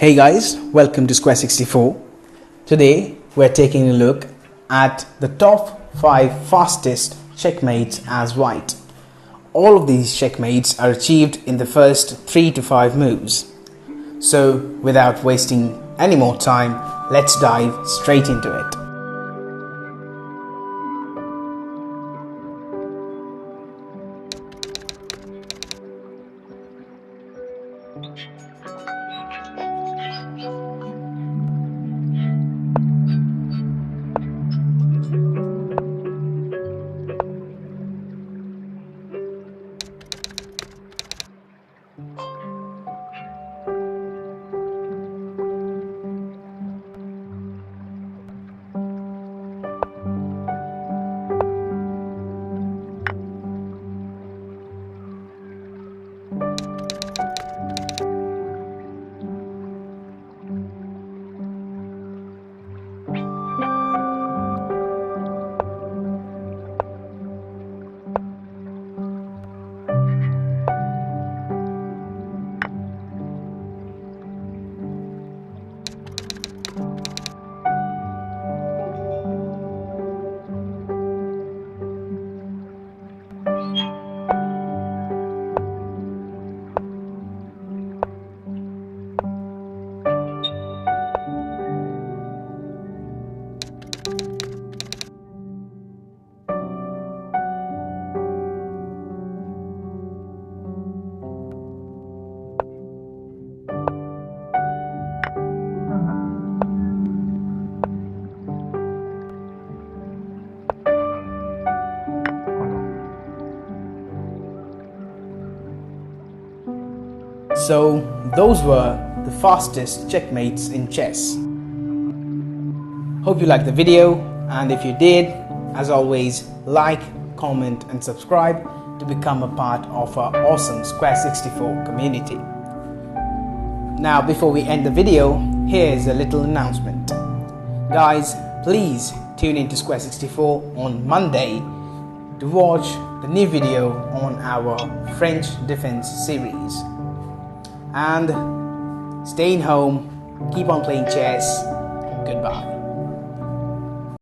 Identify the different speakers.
Speaker 1: Hey guys, welcome to Qh5 Today we're taking a look at the top 5 fastest checkmates as white. All of these checkmates are achieved in the first 3 to 5 moves. So without wasting any more time, let's dive straight into it. So those were the fastest checkmates in chess. Hope you liked the video, and if you did, as always, like, comment and subscribe to become a part of our awesome Qh5 community. Now before we end the video, here's a little announcement. Guys, please tune into Qh5 on Monday to watch the new video on our French defense series. And stay in home, keep on playing chess. Goodbye.